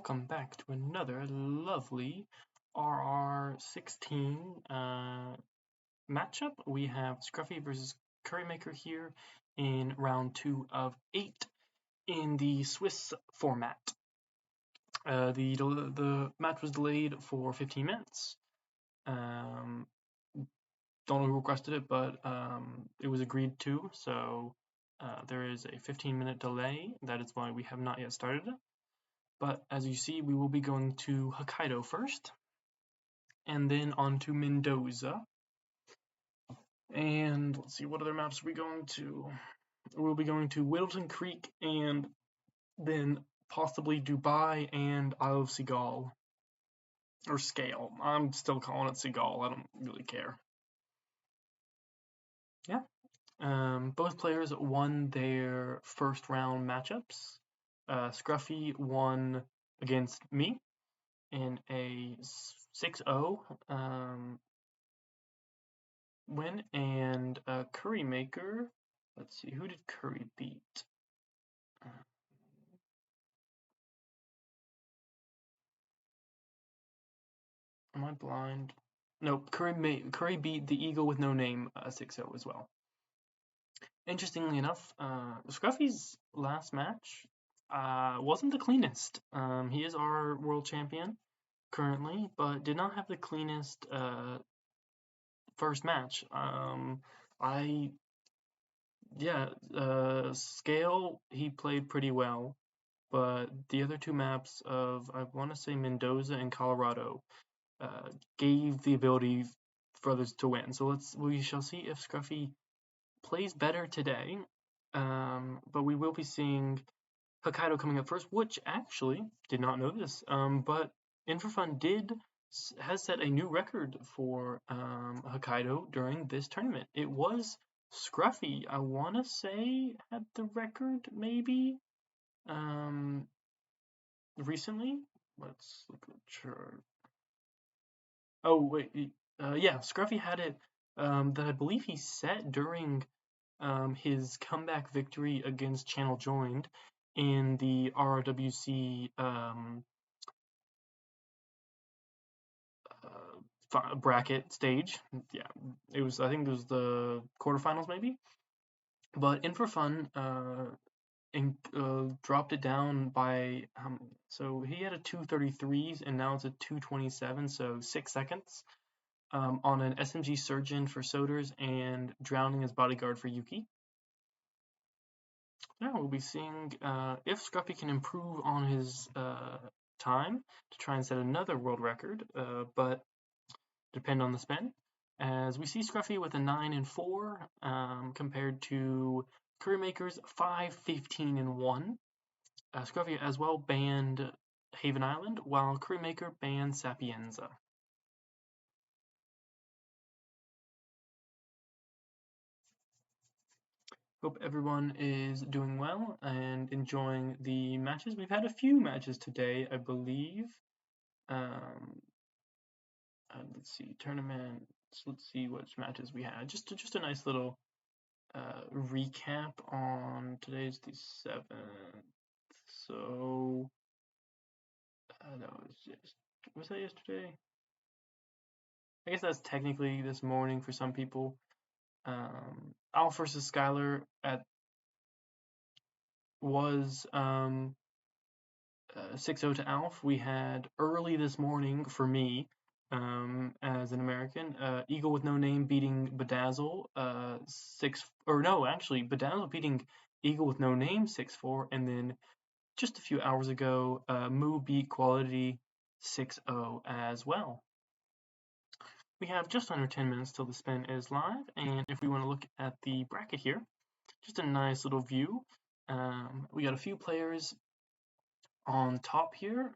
welcome back to another lovely RR16 matchup. We have Scruffy versus CurryMaker here in round 2 of 8 in the Swiss format. The match was delayed for 15 minutes. Don't know who requested it, but it was agreed to, so there is a 15-minute delay. That is why we have not yet started it. But as you see, we will be going to Hokkaido first, and then on to Mendoza. And let's see, what other maps are we going to? We'll be going to Whittleton Creek, and then possibly Dubai and Isle of Seagull. Or Scale. I'm still calling it Seagull, I don't really care. Yeah. Both players won their first round matchups. Scruffy won against me in a 6-0 win, and CurryMaker, let's see, who did Curry beat? Am I blind? Nope, Curry beat the Eagle with no name 6-0 as well. Interestingly enough, Scruffy's last match wasn't the cleanest. He is our world champion currently, but did not have the cleanest first match. Scale, he played pretty well, but the other two maps of, I want to say, Mendoza and Colorado gave the ability for others to win. So we shall see if Scruffy plays better today. But we will be seeing Hokkaido coming up first, which actually did not know this. But InForFun has set a new record for Hokkaido during this tournament. It was Scruffy, I want to say, had the record maybe recently. Let's look at the chart. Oh wait, yeah, Scruffy had it that I believe he set during his comeback victory against Channel Joined in the RRWC bracket stage. Yeah, I think it was the quarterfinals maybe. But InForFun dropped it down by so he had a 2:33 and now it's a 2:27, so 6 seconds on an SMG Surgeon for Soders and Drowning as Bodyguard for Yuki. Yeah, we'll be seeing if Scruffy can improve on his time to try and set another world record, but depend on the spin. As we see Scruffy with a 9-4 compared to CurryMaker's 5-15-1. Scruffy as well banned Haven Island, while CurryMaker banned Sapienza. Hope everyone is doing well and enjoying the matches. We've had a few matches today, I believe. Let's see, tournaments. Let's see which matches we had. Just a nice little recap on today's the 7th. So was that yesterday? I guess that's technically this morning for some people. Alf versus Skylar was 6-0 to Alf. We had early this morning for me, as an American, Eagle with no name beating Bedazzle Bedazzle beating Eagle with no name 6-4, and then just a few hours ago, Moo beat Quality 6-0 as well. We have just under 10 minutes till the spin is live, and if we want to look at the bracket here, just a nice little view. We got a few players on top here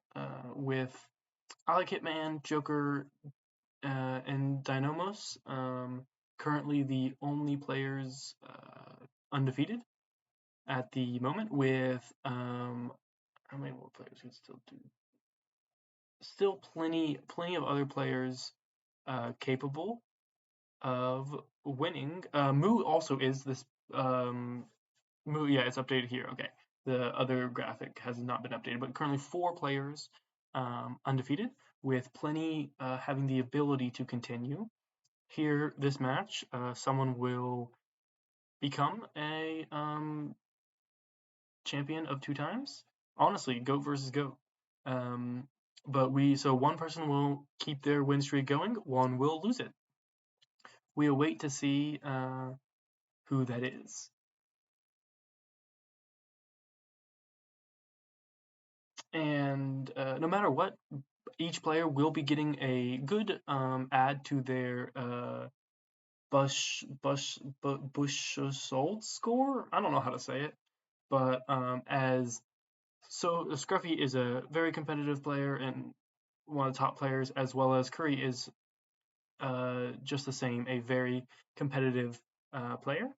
with I Like Hitman, Joker, and Dynamos. Currently the only players undefeated at the moment, with how many more players can still do? Still plenty of other players capable of winning. Moo also is this Moo, yeah, it's updated here. Okay, The other graphic has not been updated, but currently 4 players undefeated, with plenty having the ability to continue. Here, this match, someone will become a champion of 2 times. Honestly, goat versus goat. But so one person will keep their win streak going, one will lose it. We await to see who that is. And no matter what, each player will be getting a good add to their Bush sold score. I don't know how to say it, but Scruffy is a very competitive player and one of the top players, as well as Curry is just the same, a very competitive player.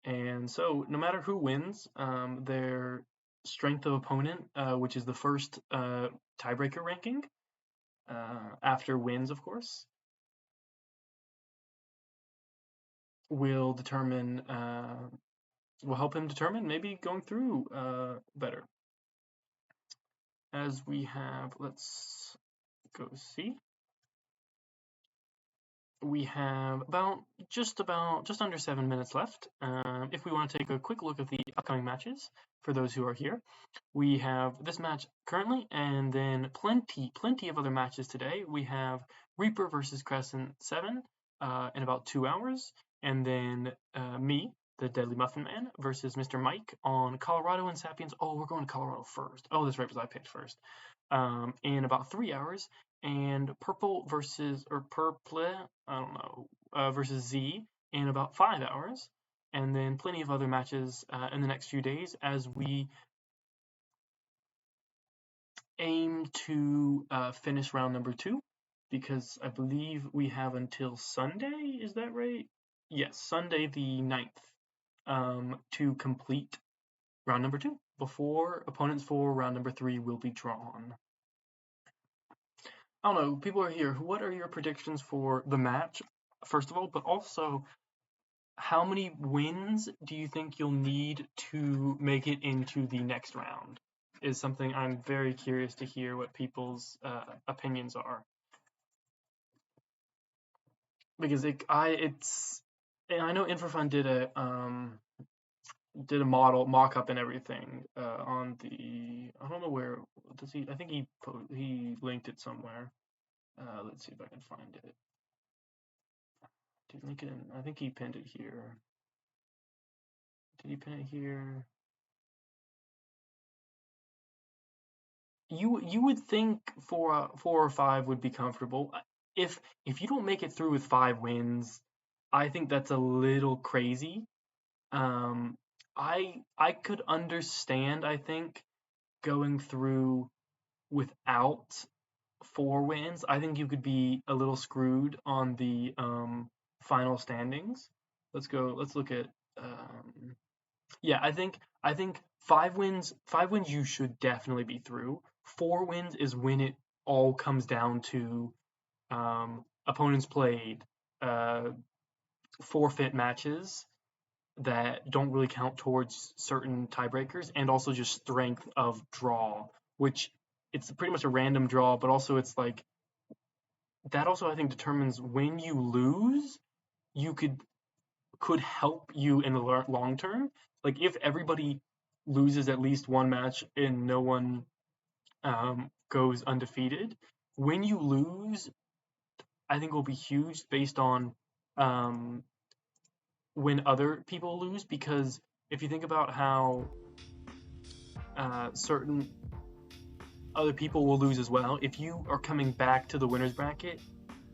And so, no matter who wins, their strength of opponent, which is the first tiebreaker ranking, after wins, of course, will determine, will help him determine maybe going through better. As we have, let's go see. We have just under 7 minutes left. If we want to take a quick look at the upcoming matches for those who are here, we have this match currently, and then plenty of other matches today. We have Reaper versus Crescent 7 in about 2 hours, and then me, the Deadly Muffin Man, versus Mr. Mike on Colorado and Sapiens. Oh, we're going to Colorado first. Oh, that's right, because I picked first. In about 3 hours, and Purple I don't know, versus Z in about 5 hours, and then plenty of other matches in the next few days as we aim to finish round number 2, because I believe we have until Sunday, is that right? Yes, Sunday the 9th, to complete round number 2 before opponents for round number 3 will be drawn. I don't know, people are here. What are your predictions for the match, first of all, but also how many wins do you think you'll need to make it into the next round? Is something I'm very curious to hear what people's opinions are. Because and I know InfoFun did a mock-up and everything on the, I don't know where, does he, I think he linked it somewhere. Let's see if I can find it. Did he link it in? I think he pinned it here. Did he pin it here? You would think 4 or 5 would be comfortable. If you don't make it through with 5 wins, I think that's a little crazy. I could understand, I think, going through without 4 wins. I think you could be a little screwed on the final standings. Let's look at yeah, I think 5 wins you should definitely be through. 4 wins is when it all comes down to opponents played, forfeit matches that don't really count towards certain tiebreakers, and also just strength of draw, which it's pretty much a random draw, but also it's like that also I think determines when you lose, you could help you in the long term. Like if everybody loses at least one match and no one goes undefeated, when you lose, I think will be huge based on when other people lose. Because if you think about how certain other people will lose as well, if you are coming back to the winners bracket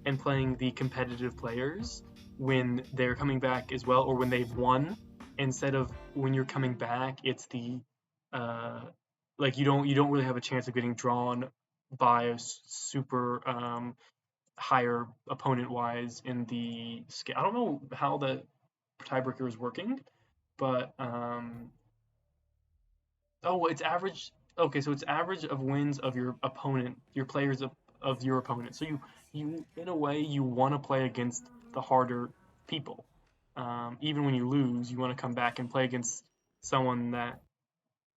and playing the competitive players when they're coming back as well, or when they've won, instead of when you're coming back, it's the like you don't really have a chance of getting drawn by a super higher opponent wise in the scale. I don't know how the tiebreaker is working, but oh, it's average. Okay, so it's average of wins of your opponent, your players of your opponent. So you in a way you want to play against the harder people. Even when you lose, you want to come back and play against someone that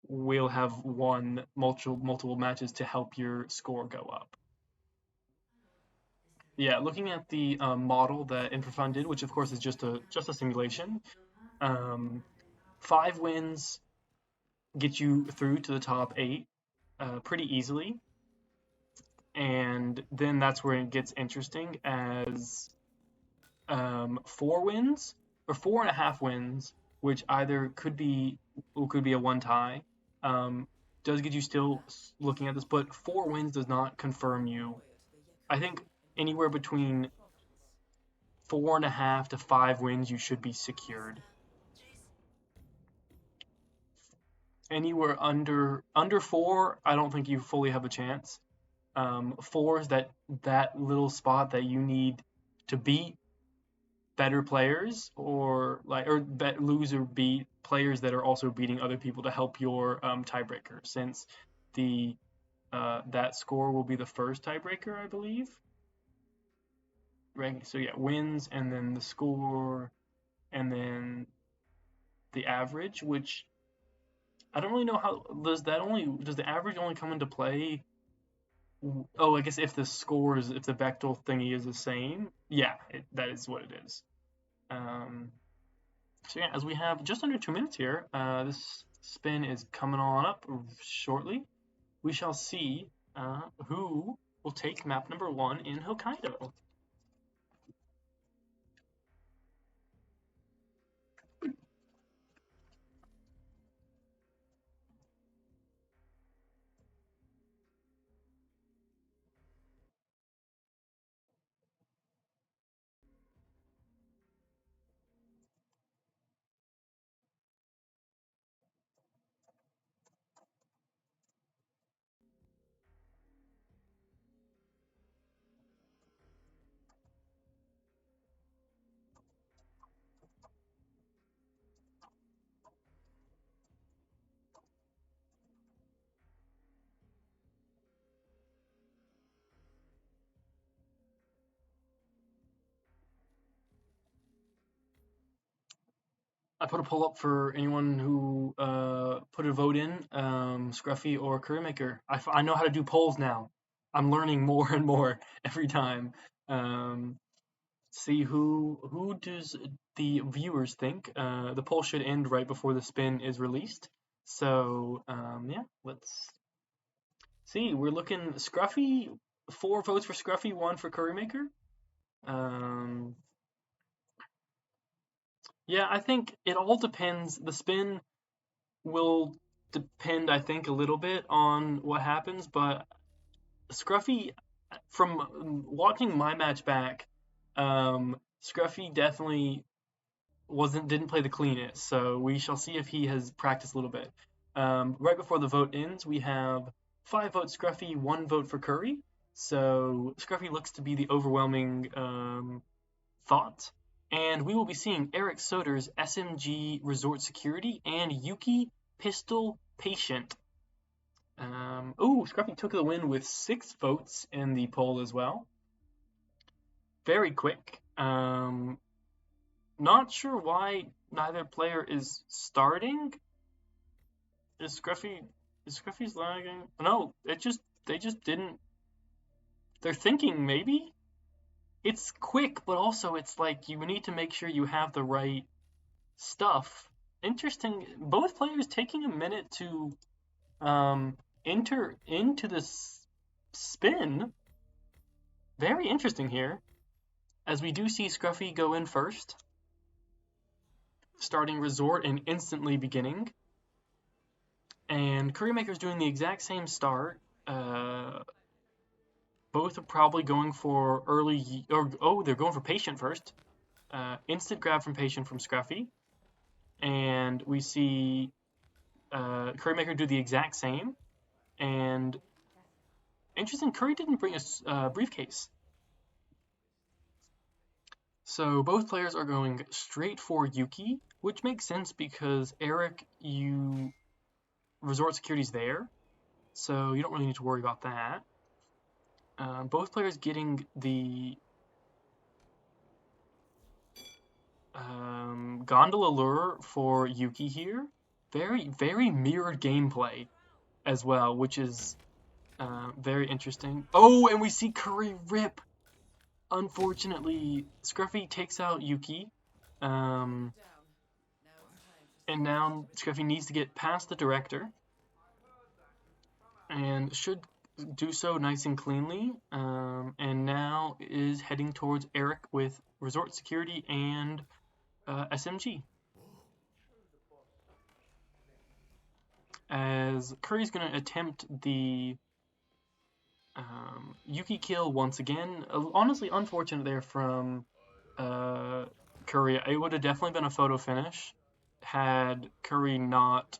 will have won multiple matches to help your score go up. Yeah, looking at the model that Infrafund did, which of course is just a simulation, 5 wins get you through to the top 8 pretty easily, and then that's where it gets interesting as 4 wins or 4.5 wins, which either could be a one tie, does get you still looking at this, but 4 wins does not confirm you. I think anywhere between 4.5 to 5 wins you should be secured. Anywhere under 4, I don't think you fully have a chance. 4 is that little spot that you need to beat better players or lose or beat players that are also beating other people to help your tiebreaker, since the that score will be the first tiebreaker, I believe. Right. So yeah, wins and then the score and then the average, which I don't really know how does the average only come into play. Oh, I guess if the Bechtel thingy is the same, yeah, that is what it is. So yeah, as we have just under 2 minutes here, this spin is coming on up shortly. We shall see who will take map number 1 in Hokkaido. I put a poll up for anyone who put a vote in, Scruffy or CurryMaker. I know how to do polls now. I'm learning more and more every time. See who does the viewers think. The poll should end right before the spin is released. So yeah, let's see. We're looking Scruffy. 4 votes for Scruffy, 1 for CurryMaker. Yeah, I think it all depends. The spin will depend, I think, a little bit on what happens, but Scruffy, from watching my match back, Scruffy definitely didn't play the cleanest, so we shall see if he has practiced a little bit. Right before the vote ends, we have 5 votes Scruffy, 1 vote for Curry, so Scruffy looks to be the overwhelming thought. And we will be seeing Eric Soder's SMG Resort Security and Yuki Pistol Patient. Scruffy took the win with 6 votes in the poll as well. Very quick. Not sure why neither player is starting. Is Scruffy's lagging? No, they just didn't. They're thinking maybe. It's quick, but also it's like you need to make sure you have the right stuff. Interesting. Both players taking a minute to enter into this spin. Very interesting here, as we do see Scruffy go in first, starting Resort and instantly beginning. And CurryMaker's doing the exact same start. Both are probably going for they're going for Patient first. Instant grab from Patient from Scruffy. And we see CurryMaker do the exact same. And interesting, Curry didn't bring a briefcase. So both players are going straight for Yuki, which makes sense because Eric, Resort Security's there, so you don't really need to worry about that. Both players getting the Gondola Lure for Yuki here. very mirrored gameplay as well, which is very interesting. Oh, and we see Curry rip. Unfortunately, Scruffy takes out Yuki. Um, and now Scruffy needs to get past the director and should do so nice and cleanly. And now is heading towards Eric with Resort Security and SMG. As Curry's going to attempt the Yuki kill once again. Honestly, unfortunate there from Curry. It would have definitely been a photo finish had Curry not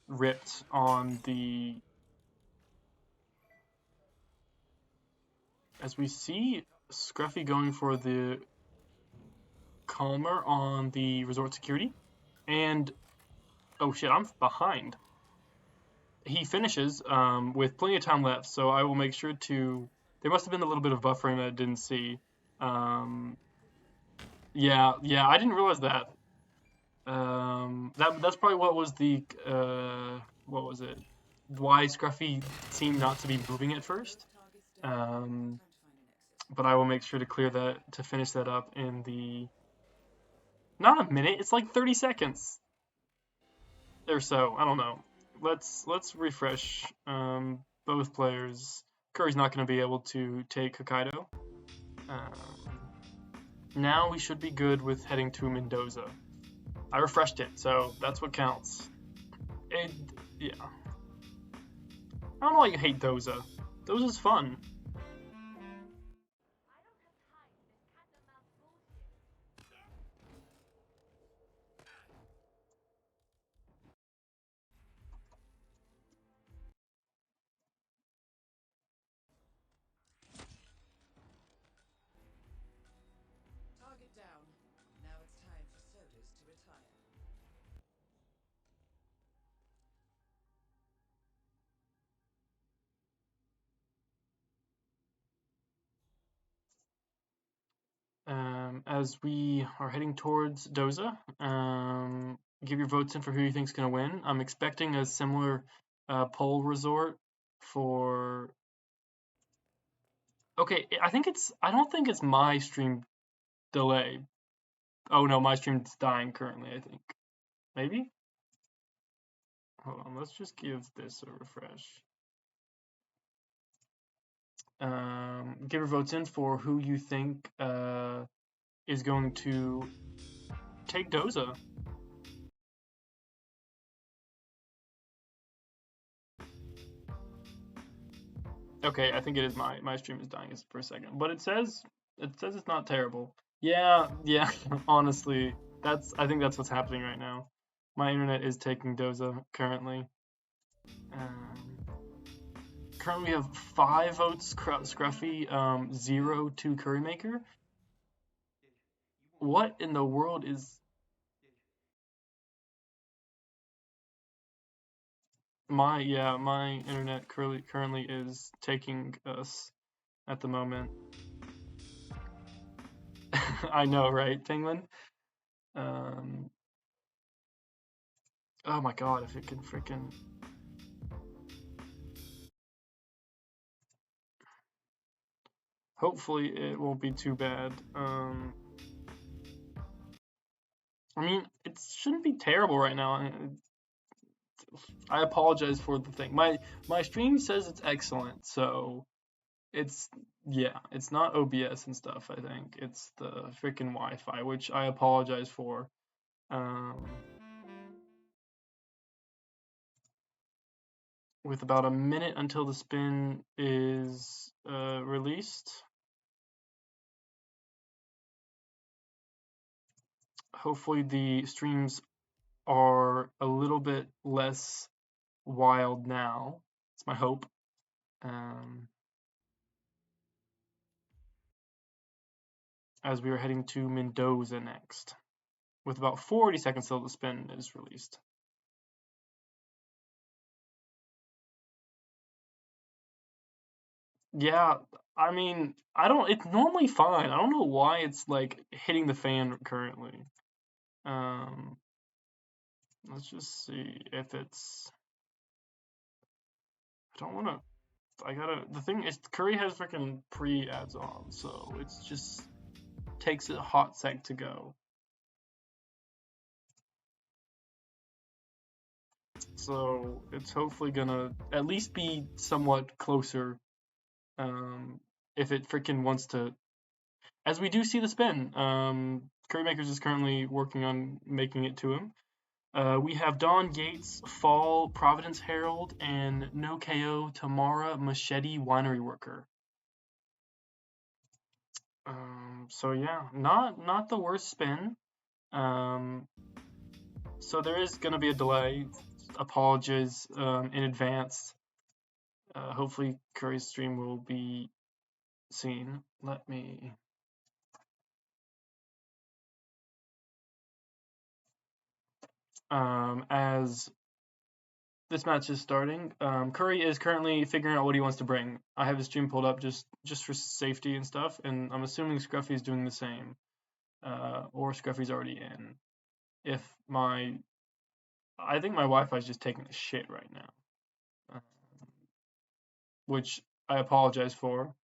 ripped on the. As we see Scruffy going for the Calmer on the Resort Security. And, oh shit, I'm behind. He finishes with plenty of time left, so I will make sure to. There must have been a little bit of buffering that I didn't see. Yeah, I didn't realize that. That's probably what was the what was it? Why Scruffy seemed not to be moving at first. But I will make sure to clear that to finish that up in the not a minute. It's like 30 seconds or so. I don't know. Let's refresh. Both players. Curry's not going to be able to take Hokkaido. Now we should be good with heading to Mendoza. I refreshed it, so that's what counts. Yeah. I don't know why you hate Doza. Doza's fun. Target down. Now it's time for sodas to retire. As we are heading towards Doza, give your votes in for who you think's going to win. I'm expecting a similar poll resort for. Okay, I think it's. I don't think it's my stream delay. Oh no, my stream's dying currently. I think maybe. Hold on, let's just give this a refresh. Give your votes in for who you think is going to take Doza. Okay, I think it is my stream is dying for a second, but it says it's not terrible. Yeah, honestly, I think that's what's happening right now. My internet is taking Doza currently. Currently we have 5 votes Scruffy, 0 to CurryMaker. What in the world is my internet currently is taking us at the moment. I know, right, Penguin? Oh my god, if it can freaking. Hopefully it won't be too bad. I mean, it shouldn't be terrible right now. I apologize for the thing. My stream says it's excellent, so it's it's not OBS and stuff. I think it's the freaking Wi-Fi, which I apologize for. With about a minute until the spin is released. Hopefully the streams are a little bit less wild now. It's my hope. As we are heading to Mendoza next, with about 40 seconds till the spin is released. Yeah, I mean, it's normally fine. I don't know why it's like hitting the fan currently. Let's just see if it's. I don't want to. I gotta. The thing is, Curry has freaking pre-ads on, so it's just takes a hot sec to go. So it's hopefully gonna at least be somewhat closer. If it freaking wants to, as we do see the spin. CurryMaker is currently working on making it to him. We have Don Yates, Fall, Providence Herald, and No KO Tamara Machete Winery Worker. So yeah, not the worst spin. So there is gonna be a delay. Apologies in advance. Hopefully Curry's stream will be seen. Let me. As this match is starting, Curry is currently figuring out what he wants to bring. I have his stream pulled up just for safety and stuff, and I'm assuming Scruffy is doing the same, or Scruffy's already in. I think my Wi-Fi is just taking a shit right now, which I apologize for.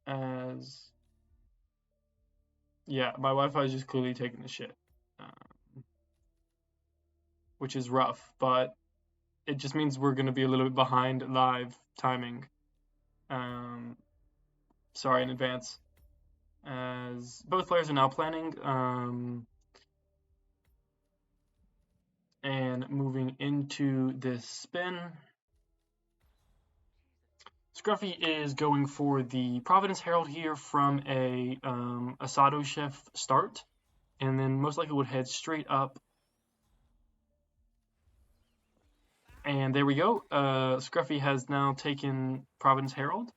As yeah, my Wi-Fi is just clearly taking a shit, which is rough, but it just means we're going to be a little bit behind live timing. Sorry in advance. As both players are now planning and moving into this spin. Scruffy is going for the Providence Herald here from a Asado Chef start, and then most likely would head straight up. And there we go. Scruffy has now taken Providence Herald.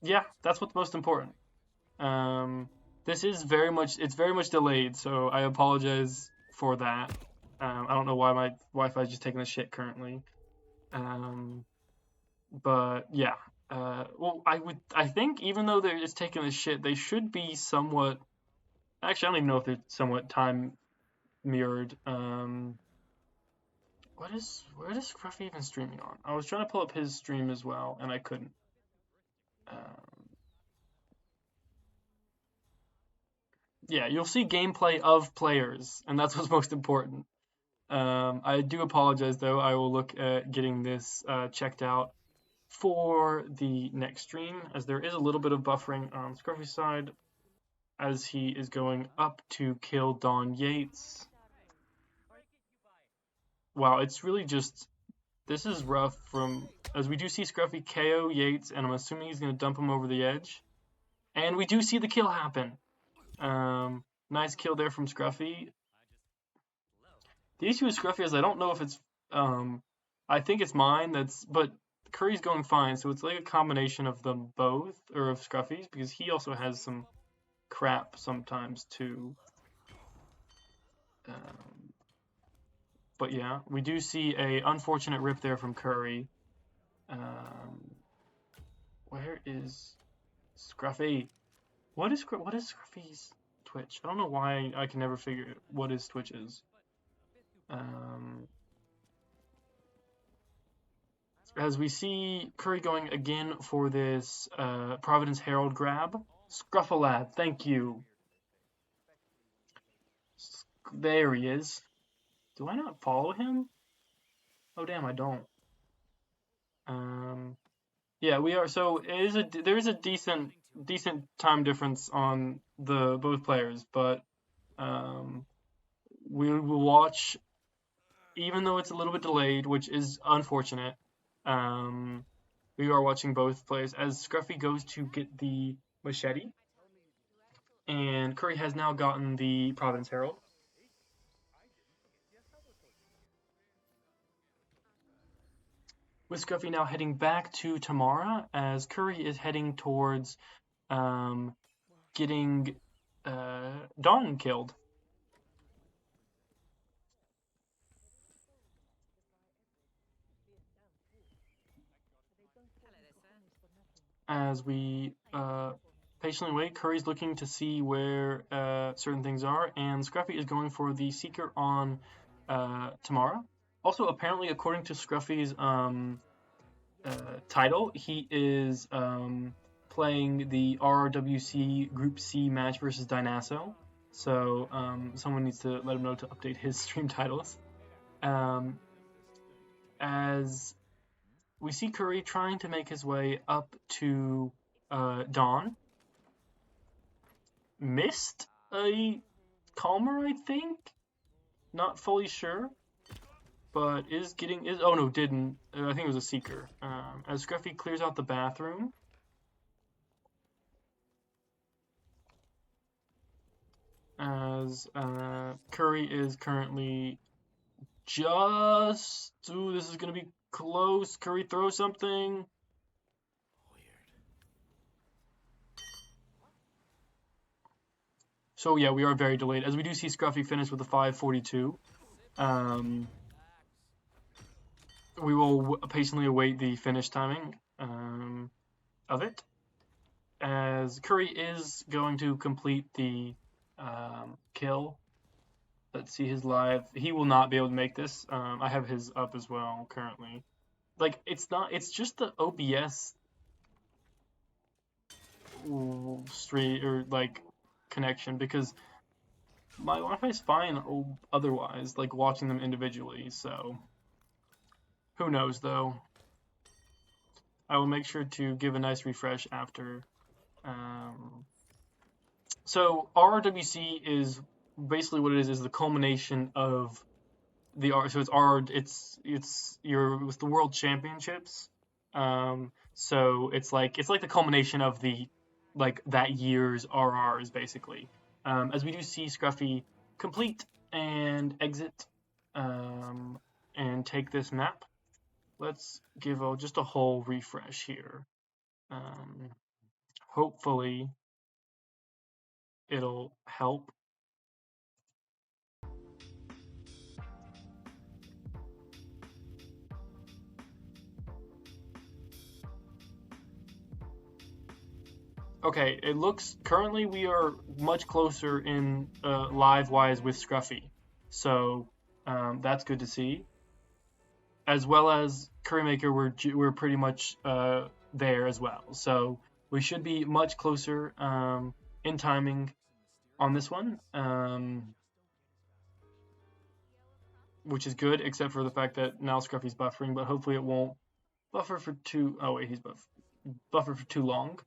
Yeah, that's what's most important. This is very much delayed, so I apologize for that. I don't know why my Wi-Fi is just taking a shit currently. But yeah. Well, I think even though they're just taking a shit, they should be somewhat. Actually, I don't even know if they're somewhat time mirrored. Where is Scruffy even streaming on? I was trying to pull up his stream as well, and I couldn't. Yeah, you'll see gameplay of players, and that's what's most important. I do apologize though. I will look at getting this checked out for the next stream, as there is a little bit of buffering on Scruffy's side, as he is going up to kill Don Yates. Wow, it's really just, this is rough as we do see Scruffy KO Yates, and I'm assuming he's going to dump him over the edge. And we do see the kill happen. Nice kill there from Scruffy. The issue with Scruffy is I don't know if it's, I think it's mine, but Curry's going fine, so it's like a combination of them both, or of Scruffy's, because he also has some crap sometimes too. But yeah, we do see a unfortunate rip there from Curry. Where is Scruffy? What is Scruffy's Twitch? I don't know why I can never figure what his Twitch is. As we see Curry going again for this Providence Herald grab. Scruffalad, thank you. There he is. Do I not follow him? Oh damn, I don't. Yeah, we are. So there is a decent time difference on the both players, but we will watch, even though it's a little bit delayed, which is unfortunate. We are watching both players as Scruffy goes to get the machete, and Curry has now gotten the Providence Herald. With Scruffy now heading back to Tamara, as Curry is heading towards getting Dawn killed. as we patiently wait. Curry's looking to see where certain things are, and Scruffy is going for the Seeker on Tamara. Also, apparently, according to Scruffy's title, he is playing the RRWC Group C match versus Dynaso. So someone needs to let him know to update his stream titles. As we see Curry trying to make his way up to Dawn. Missed a Calmer, I think. Not fully sure, but is getting is. Oh no, didn't. I think it was a Seeker. As Scruffy clears out the bathroom. As Curry is currently just. Ooh, this is gonna be close. Curry throws something. So yeah, we are very delayed. As we do see Scruffy finish with a 542. We will patiently await the finish timing of it. As Curry is going to complete the kill. Let's see his live. He will not be able to make this. I have his up as well currently. Like, it's not. It's just the OBS stream or like connection, because my Wi-Fi is fine otherwise. Like watching them individually. So who knows though. I will make sure to give a nice refresh after. So RRWC is basically what it is the culmination of the R. So it's the World Championships. So it's like the culmination of the like that year's RRs basically. As we do see Scruffy complete and exit and take this map. Let's give just a whole refresh here. Hopefully it'll help. Okay, it looks currently we are much closer in live wise with Scruffy, so that's good to see. As well as CurryMaker, we're pretty much there as well, so we should be much closer in timing on this one, which is good, except for the fact that now Scruffy's buffering, but hopefully it won't buffer for too. Oh wait, he's buffer for too long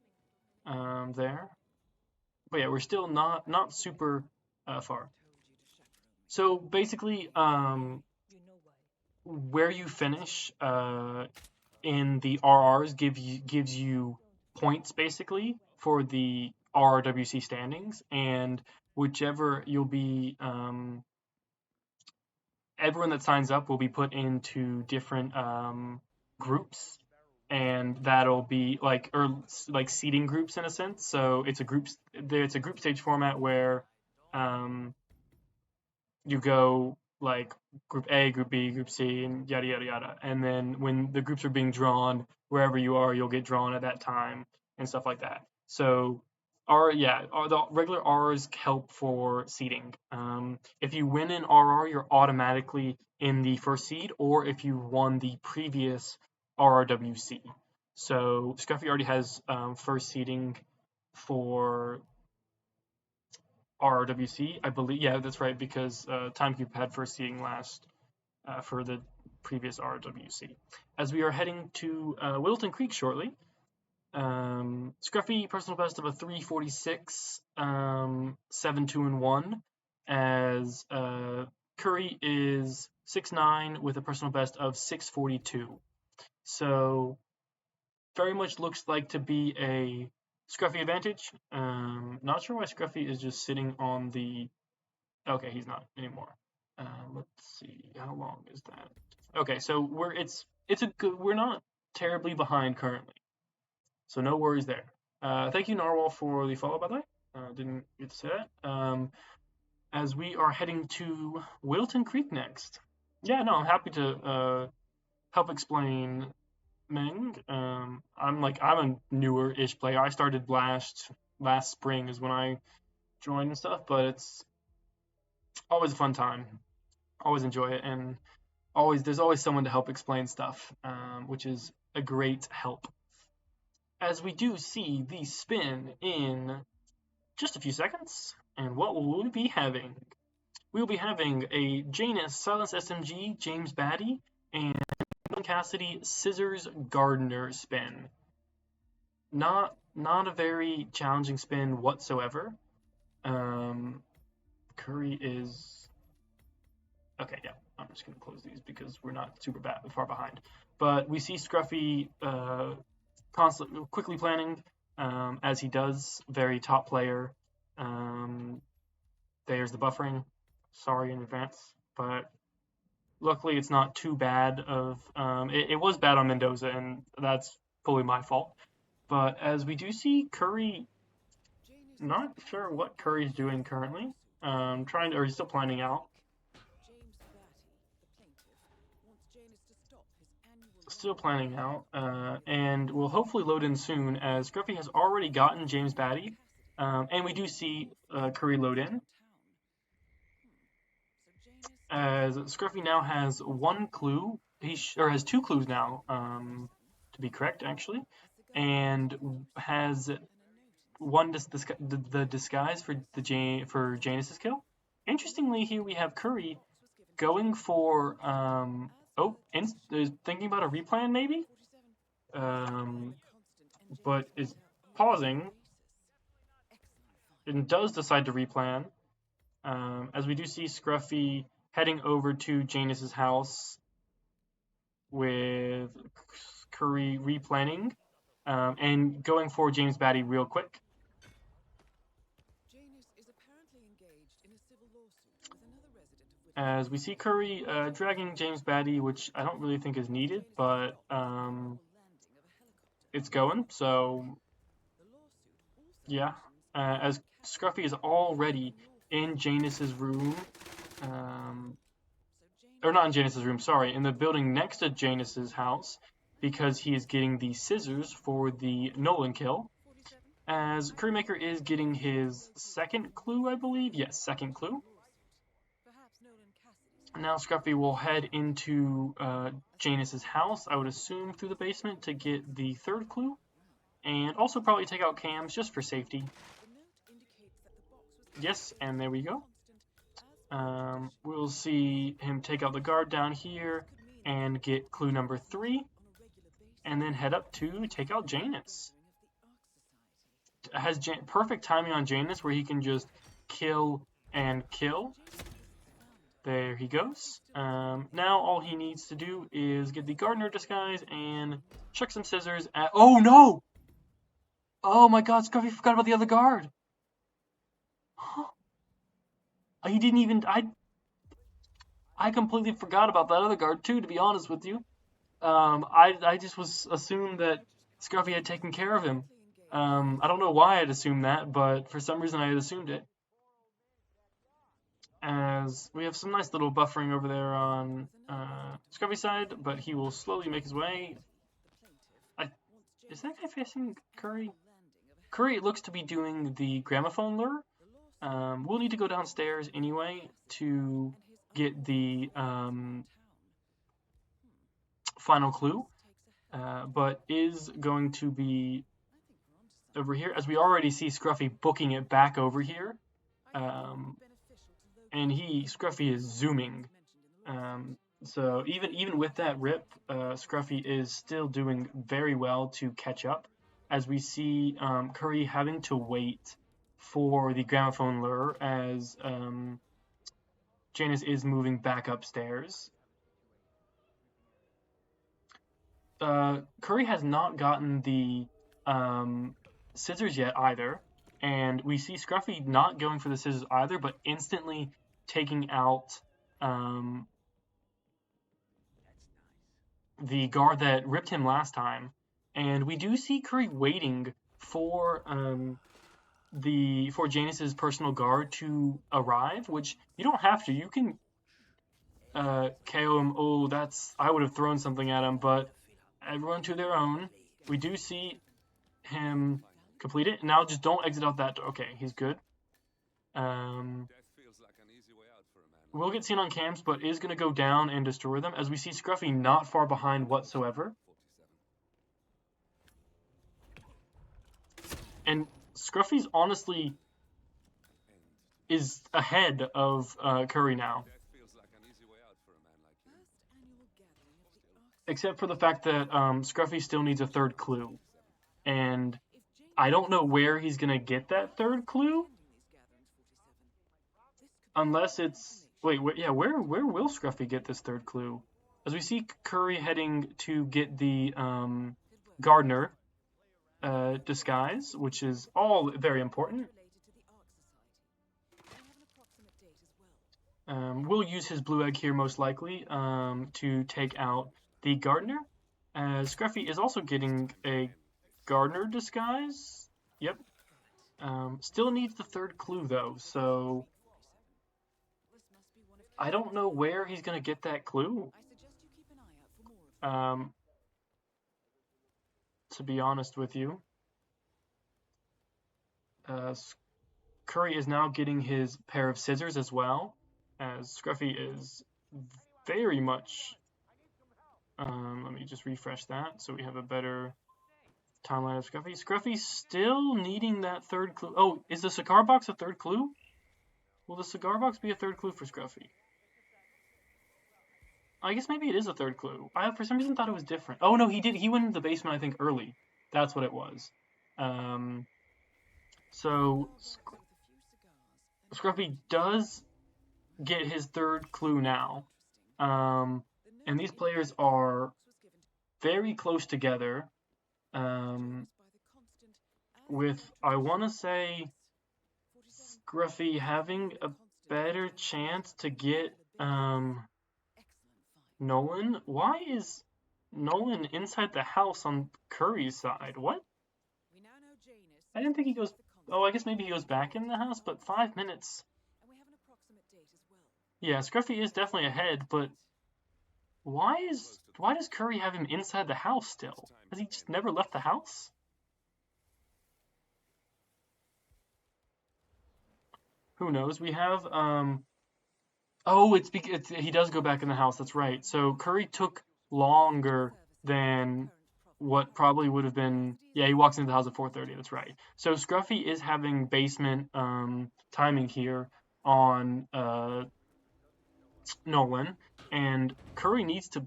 there. But yeah, we're still not super far. So basically, where you finish in the RRs gives you points basically for the RRWC standings, and whichever you'll be everyone that signs up will be put into different groups, and that'll be like seeding groups in a sense. So it's a group stage format where you go like group A, group B, group C, and yada yada yada. And then when the groups are being drawn, wherever you are, you'll get drawn at that time and stuff like that. So the regular R's help for seeding. If you win an RR, you're automatically in the first seed, or if you won the previous RRWC. So Scruffy already has first seeding for RRWC, I believe. Yeah, that's right, because Timecube had first seeding last for the previous RRWC. As we are heading to Wilton Creek shortly, Scruffy personal best of a 346, 7-2-1, as Curry is 6'9" with a personal best of 642. So very much looks like to be a Scruffy advantage. Not sure why Scruffy is just sitting on the. Okay, he's not anymore. Let's see, how long is that? Okay, so we're not terribly behind currently, so no worries there. Thank you, Narwhal, for the follow, by the way. Didn't get to say that. As we are heading to Wilton Creek next. Yeah, no, I'm happy to help explain Meng. I'm a newer-ish player. I started last spring is when I joined and stuff, but it's always a fun time. Always enjoy it, and there's always someone to help explain stuff, which is a great help. As we do see the spin in just a few seconds, and what will we be having? We will be having a Janus Silence SMG James Batty and Cassidy Scissors Gardner spin. Not a very challenging spin whatsoever. Curry is okay. Yeah, I'm just gonna close these because we're not super far behind. But we see Scruffy constantly quickly planning, as he does. Very top player. There's the buffering. Sorry in advance, but luckily it's not too bad. It was bad on Mendoza, and that's fully my fault. But as we do see Curry, not sure what Curry's doing currently. Or he's still planning out. Still planning out, and will hopefully load in soon, as Scruffy has already gotten James Batty, and we do see Curry load in. As Scruffy now has one clue, or has two clues now, to be correct actually, and has one the disguise for Janus's kill. Interestingly, here we have Curry going for thinking about a replan maybe, but is pausing and does decide to replan, as we do see Scruffy heading over to Janus's house with Curry replanning, and going for James Batty real quick. As we see Curry dragging James Batty, which I don't really think is needed, but it's going, so yeah. As Scruffy is already in Janus's room, or not in Janus's room, sorry, in the building next to Janus's house, because he is getting the scissors for the Nolan kill. As CurryMaker is getting his second clue, I believe. Yes, second clue. Now Scruffy will head into Janus's house, I would assume through the basement, to get the third clue, and also probably take out cams just for safety. Yes, and there we go. We'll see him take out the guard down here and get clue number 3, and then head up to take out Janus. Has perfect timing on Janus, where he can just kill and kill. There he goes. Now all he needs to do is get the Gardener disguise and chuck some scissors at... Oh no! Oh my god, Scruffy forgot about the other guard. Huh. He didn't even... I completely forgot about that other guard too, to be honest with you. I just assumed that Scruffy had taken care of him. I don't know why I'd assumed that, but for some reason I had assumed it. As we have some nice little buffering over there on Scruffy's side, but he will slowly make his way. Is that guy facing Curry? Curry looks to be doing the gramophone lure. We'll need to go downstairs anyway to get the final clue, but is going to be over here, as we already see Scruffy booking it back over here, and Scruffy is zooming. So even with that rip, Scruffy is still doing very well to catch up, as we see Curry having to wait for the gramophone lure, as Janus is moving back upstairs. Curry has not gotten the scissors yet either, and we see Scruffy not going for the scissors either, but instantly taking out the guard that ripped him last time. And we do see Curry waiting for Janus's personal guard to arrive, which you don't have to. You can KO him. Oh, I would have thrown something at him, but everyone to their own. We do see him complete it. Now just don't exit out that door. Okay, he's good. Will get seen on cams, but is going to go down and destroy them, as we see Scruffy not far behind whatsoever. And Scruffy's honestly is ahead of Curry now. Except for the fact that Scruffy still needs a third clue. And I don't know where he's going to get that third clue. Unless it's... Wait, yeah, where will Scruffy get this third clue? As we see Curry heading to get the Gardener disguise, which is all very important. We'll use his blue egg here most likely to take out the Gardener. Scruffy is also getting a Gardener disguise. Yep. Still needs the third clue though, so I don't know where he's going to get that clue. To be honest with you. Curry is now getting his pair of scissors as well, as Scruffy is very much... let me just refresh that so we have a better timeline of Scruffy. Scruffy's still needing that third clue. Oh, is the cigar box a third clue? Will the cigar box be a third clue for Scruffy? I guess maybe it is a third clue. I for some reason thought it was different. Oh no, he did. He went into the basement, I think, early. That's what it was. So Scruffy does get his third clue now. And these players are very close together. With, I want to say, Scruffy having a better chance to get Nolan. Why is Nolan inside the house on Curry's side? What? I didn't think he goes... Oh, I guess maybe he goes back in the house, but 5 minutes. Yeah, Scruffy is definitely ahead, but why does Curry have him inside the house still? Has he just never left the house? Who knows? We have oh, it's he does go back in the house. That's right. So Curry took longer than what probably would have been... Yeah, he walks into the house at 4:30. That's right. So Scruffy is having basement timing here on Nolan, and Curry needs to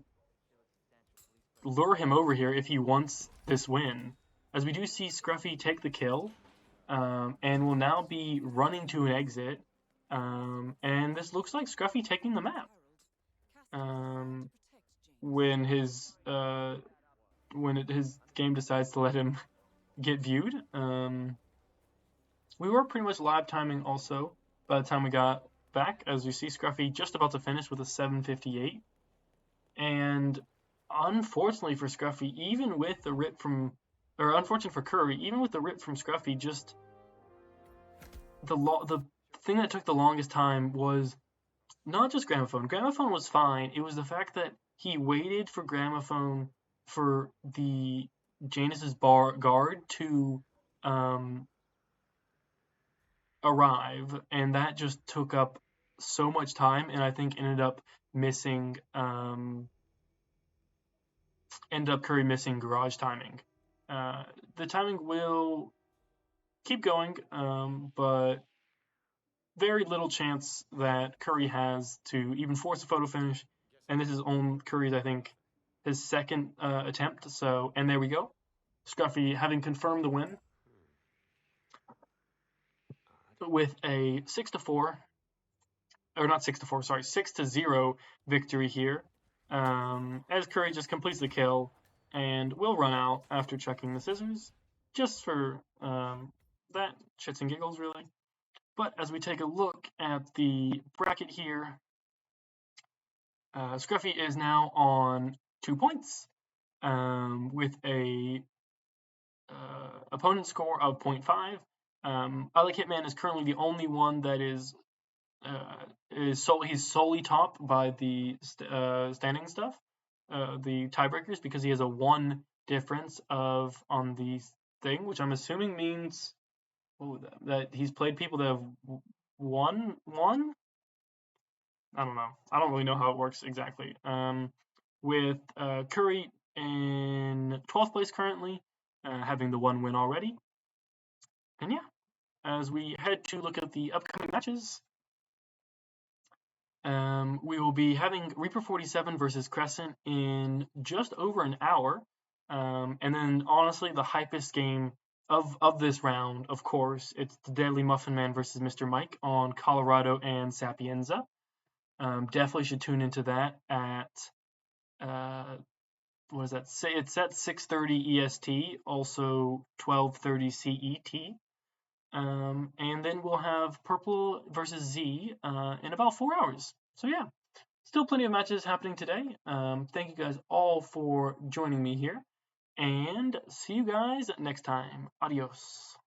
lure him over here if he wants this win. As we do see Scruffy take the kill, and will now be running to an exit. And this looks like Scruffy taking the map. When his game decides to let him get viewed. We were pretty much live timing also by the time we got back, as we see Scruffy just about to finish with a 7:58. And unfortunately for Scruffy, even with the rip from... Or unfortunate for Curry, even with the rip from Scruffy, just... The thing that took the longest time was not just Gramophone. Gramophone was fine. It was the fact that he waited for Gramophone for the Janus's guard to arrive, and that just took up so much time, and I think ended up Curry missing garage timing. The timing will keep going, but very little chance that Curry has to even force a photo finish, and this is on Curry's, I think, his second attempt. So, and there we go. Scruffy having confirmed the win with a 6-4, or not 6-4, sorry, 6-0 victory here. As Curry just completes the kill and will run out after checking the scissors, just for that shits and giggles, really. But as we take a look at the bracket here, Scruffy is now on 2 points with a opponent score of 0.5. I Like Hitman is currently the only one that is he's solely topped by the standing stuff. the tiebreakers because he has a 1 difference on the thing, which I'm assuming means that he's played people that have won. I don't know. I don't really know how it works exactly. With Curry in 12th place currently, having the 1 win already. And yeah, as we head to look at the upcoming matches, we will be having Reaper 47 versus Crescent in just over an hour. And then honestly, the hypest game of this round, of course, it's the Deadly Muffin Man versus Mr. Mike on Colorado and Sapienza. Definitely should tune into that at what is that? Say it's at 6:30 EST, also 12:30 CET. And then we'll have Purple versus Z in about 4 hours. So yeah, still plenty of matches happening today. Thank you guys all for joining me here, and see you guys next time. Adios.